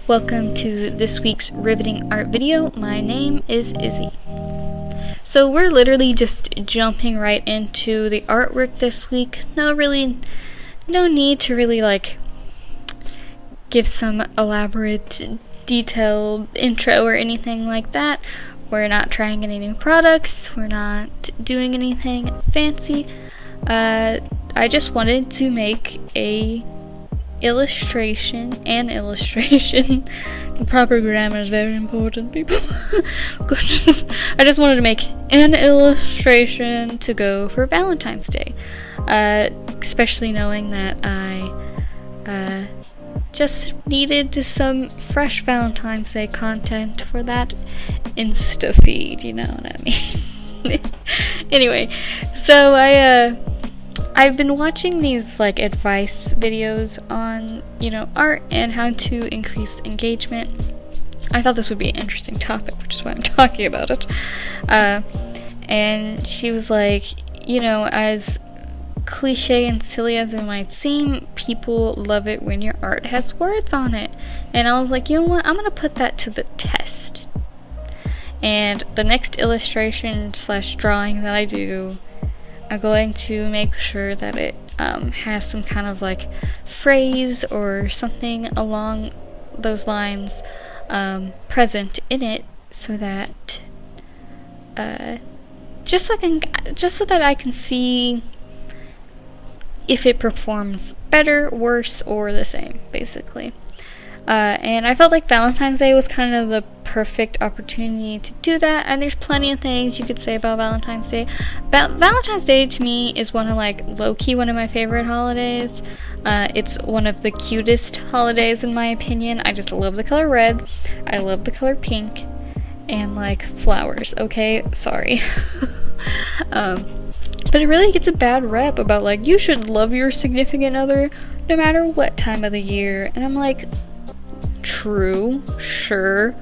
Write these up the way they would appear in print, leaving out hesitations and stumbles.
Welcome to this week's riveting art video. My name is Izzy. So we're literally just jumping right into the artwork this week. No need to really give some elaborate detailed intro or anything like that. We're not trying any new products. We're not doing anything fancy. I just wanted to make an illustration. The proper grammar is very important, people. I just wanted to make an illustration to go for Valentine's Day. Especially knowing that I just needed some fresh Valentine's Day content for that Insta feed, you know what I mean? Anyway, so I've been watching these advice videos on, art and how to increase engagement. I thought this would be an interesting topic, which is why I'm talking about it. And she was like, as cliche and silly as it might seem, people love it when your art has words on it. And I was like, you know what, I'm gonna put that to the test. And the next illustration / drawing that I do, I'm going to make sure that it has some kind of phrase or something along those lines present in it, so that just so that I can see if it performs better, worse, or the same, basically. And I felt like Valentine's Day was kind of the perfect opportunity to do that, and there's plenty of things you could say about Valentine's Day. Valentine's Day to me is one of low-key one of my favorite holidays. It's one of the cutest holidays in my opinion. I just love the color red, I love the color pink, and flowers, okay? Sorry. But it really gets a bad rep about you should love your significant other no matter what time of the year. And I'm like, true, sure,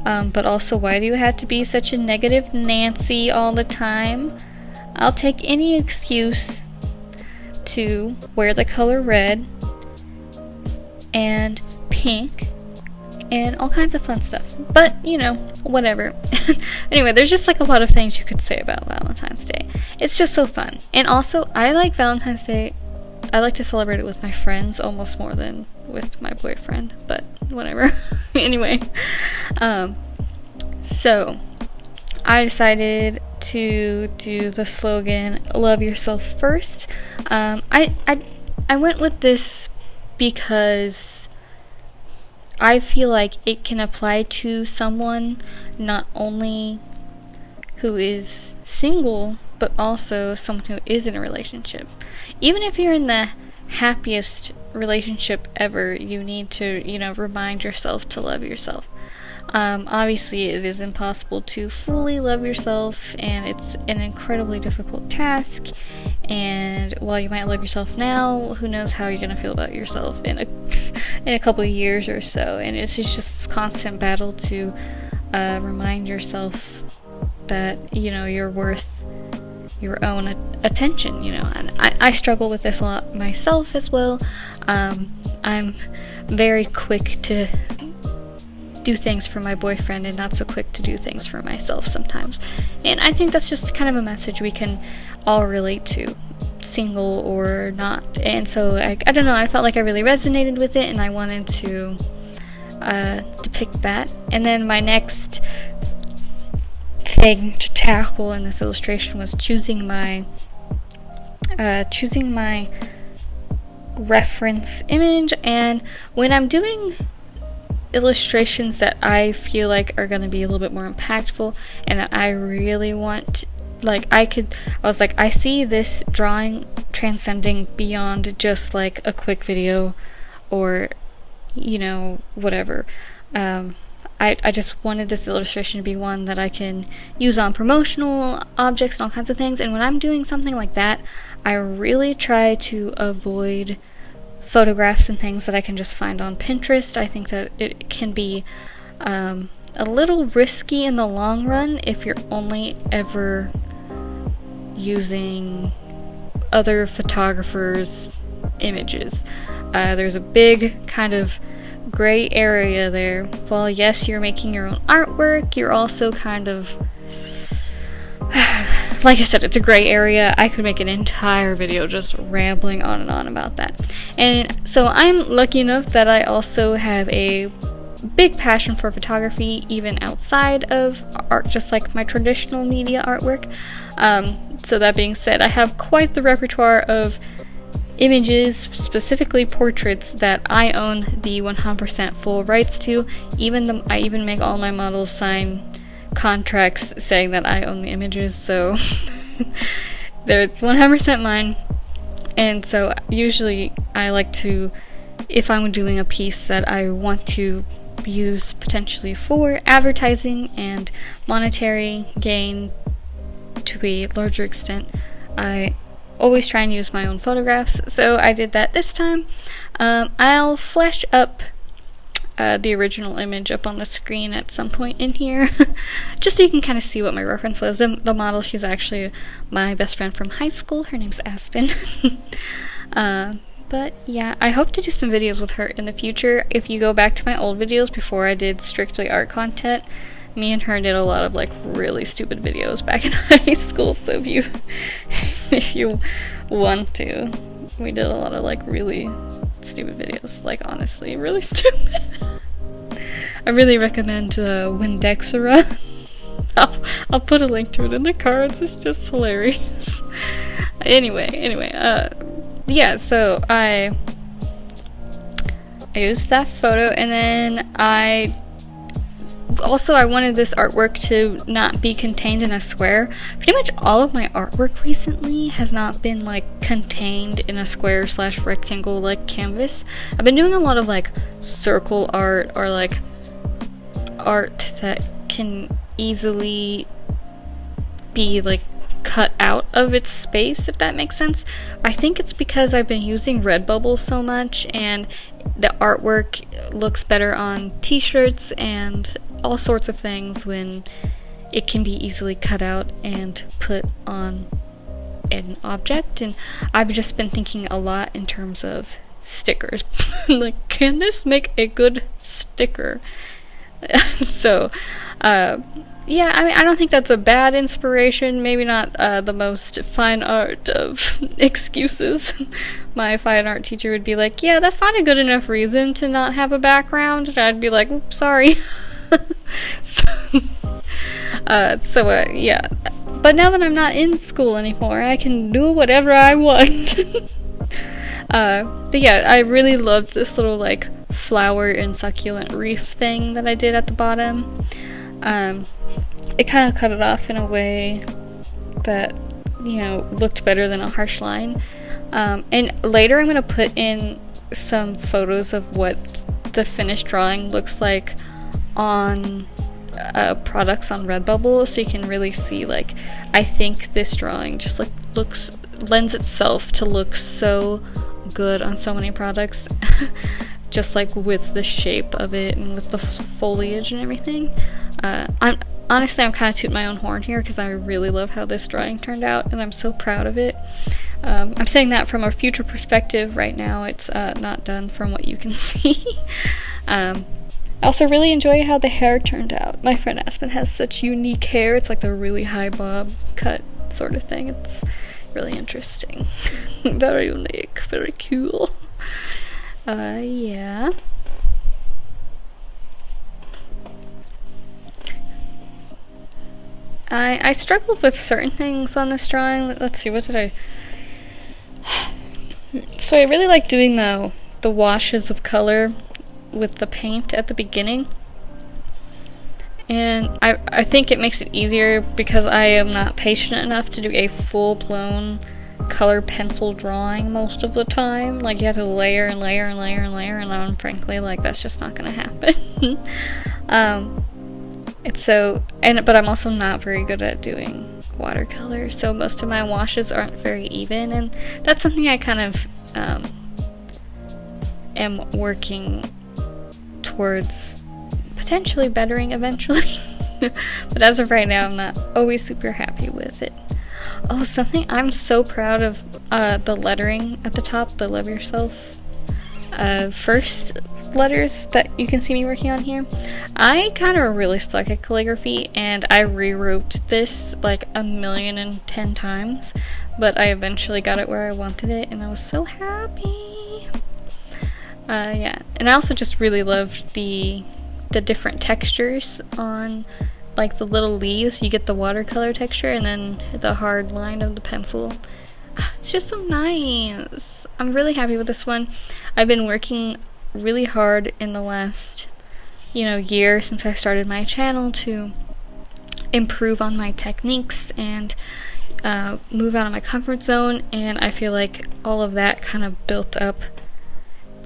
but also why do you have to be such a negative Nancy all the time? I'll take any excuse to wear the color red and pink and all kinds of fun stuff. But, whatever. Anyway, there's just a lot of things you could say about Valentine's Day. It's just so fun. And also, I like Valentine's Day. I like to celebrate it with my friends almost more than with my boyfriend, but whatever. Anyway, so I decided to do the slogan, love yourself first. I went with this because I feel like it can apply to someone not only who is single, but also someone who is in a relationship. Even if you're in the happiest relationship ever, you need to, remind yourself to love yourself. Obviously, it is impossible to fully love yourself, and it's an incredibly difficult task. And while you might love yourself now, who knows how you're gonna feel about yourself in a couple of years or so. And it's just this constant battle to remind yourself that you're worth your own attention. And I struggle with this a lot myself as well. I'm very quick to do things for my boyfriend and not so quick to do things for myself sometimes. And I think that's just kind of a message we can all relate to, single or not. And so I don't know, I felt like I really resonated with it, and I wanted to depict that. And then my next thing to tackle in this illustration was choosing my reference image. And when I'm doing illustrations that I feel like are going to be a little bit more impactful and that I really want, I see this drawing transcending beyond just a quick video or whatever. I just wanted this illustration to be one that I can use on promotional objects and all kinds of things. And when I'm doing something like that, I really try to avoid photographs and things that I can just find on Pinterest. I think that it can be a little risky in the long run if you're only ever using other photographers' images. There's a big kind of gray area there. Well, yes, you're making your own artwork, you're also kind of like I said, it's a gray area. I could make an entire video just rambling on and on about that. And so I'm lucky enough that I also have a big passion for photography, even outside of art, just like my traditional media artwork. So that being said, I have quite the repertoire of images, specifically portraits, that I own the 100% full rights to. I even make all my models sign contracts saying that I own the images, so it's 100% mine. And so usually I like to, if I'm doing a piece that I want to use potentially for advertising and monetary gain to a larger extent, I always try and use my own photographs. So I did that this time. I'll flash up the original image up on the screen at some point in here, just so you can kind of see what my reference was. The model, she's actually my best friend from high school. Her name's Aspen. But yeah, I hope to do some videos with her in the future. If you go back to my old videos before I did strictly art content, me and her did a lot of like really stupid videos back in high school, so if you want to, we did a lot of like really stupid videos, like honestly really stupid. I really recommend Windexera. I'll put a link to it in the cards. It's just hilarious. Anyway, yeah, so I used that photo, and then I wanted this artwork to not be contained in a square. Pretty much all of my artwork recently has not been like contained in a square / rectangle like canvas. I've been doing a lot of like circle art, or like art that can easily be like cut out of its space, if that makes sense. I think it's because I've been using Redbubble so much, and the artwork looks better on t-shirts and all sorts of things when it can be easily cut out and put on an object. And I've just been thinking a lot in terms of stickers. Like, can this make a good sticker? So yeah, I mean, I don't think that's a bad inspiration. Maybe not the most fine art of excuses. My fine art teacher would be like, yeah, that's not a good enough reason to not have a background. And I'd be like, oops, sorry. Yeah. But now that I'm not in school anymore, I can do whatever I want. But yeah, I really loved this little like flower and succulent reef thing that I did at the bottom. It kind of cut it off in a way that, you know, looked better than a harsh line. And later I'm going to put in some photos of what the finished drawing looks like on products on Redbubble, so you can really see, like, I think this drawing just like lends itself to look so good on so many products. Just like with the shape of it and with the foliage and everything. I'm kind of tooting my own horn here because I really love how this drawing turned out, and I'm so proud of it. I'm saying that from a future perspective. Right now it's not done from what you can see. I also really enjoy how the hair turned out. My friend Aspen has such unique hair. It's like the really high bob cut sort of thing. It's really interesting. Very unique, very cool. Yeah. I struggled with certain things on this drawing. Let's see, what did I... So I really like doing the washes of color with the paint at the beginning. And I think it makes it easier because I am not patient enough to do a full-blown color pencil drawing most of the time. Like, you have to layer and layer and layer and layer, and I'm frankly like, that's just not gonna happen. But I'm also not very good at doing watercolor, so most of my washes aren't very even, and that's something I kind of am working towards potentially bettering eventually. But as of right now, I'm not always super happy with it. Oh, something I'm so proud of, the lettering at the top, the Love Yourself first letters that you can see me working on here. I kind of really suck at calligraphy, and I rewrote this like 1,010,000 times, but I eventually got it where I wanted it, and I was so happy. Yeah, and I also just really loved the different textures on like the little leaves. You get the watercolor texture and then the hard line of the pencil. It's just so nice. I'm really happy with this one. I've been working really hard in the last, year since I started my channel to improve on my techniques and move out of my comfort zone, and I feel like all of that kind of built up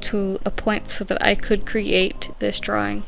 to a point so that I could create this drawing.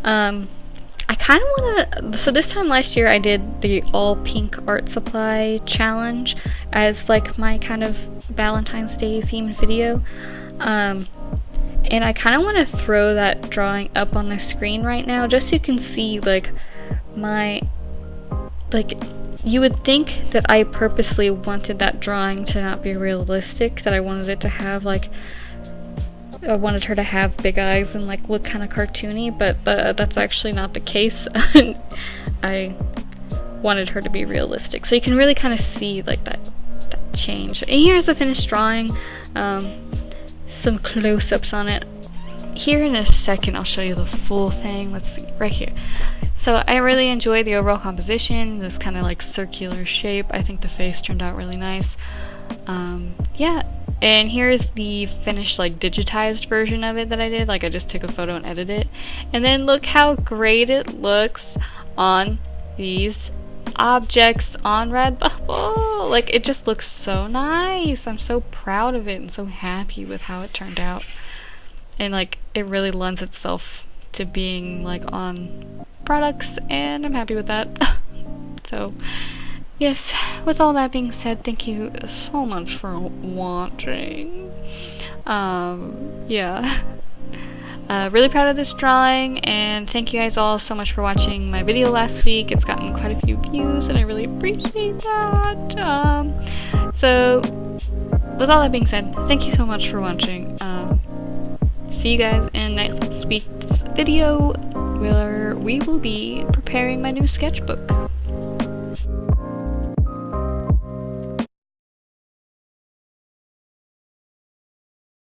I kind of want to, so this time last year I did the all pink art supply challenge as like my kind of Valentine's Day themed video. And I kind of want to throw that drawing up on the screen right now just so you can see like you would think that I purposely wanted that drawing to not be realistic, that I wanted it to have I wanted her to have big eyes and like look kind of cartoony, but that's actually not the case. I wanted her to be realistic, so you can really kind of see like that change. And here's a finished drawing, some close-ups on it. Here in a second I'll show you the full thing. Let's see, right here. So I really enjoy the overall composition, this kind of like circular shape. I think the face turned out really nice. Yeah, and here's the finished like digitized version of it that I did. Like I just took a photo and edited it, and then look how great it looks on these objects on Redbubble. Like it just looks so nice. I'm so proud of it and so happy with how it turned out, and like it really lends itself to being like on products, and I'm happy with that. So yes, with all that being said, thank you so much for watching. Yeah. Really proud of this drawing, and thank you guys all so much for watching my video last week. It's gotten quite a few views, and I really appreciate that. So, with all that being said, thank you so much for watching. See you guys in next week's video, where we will be preparing my new sketchbook.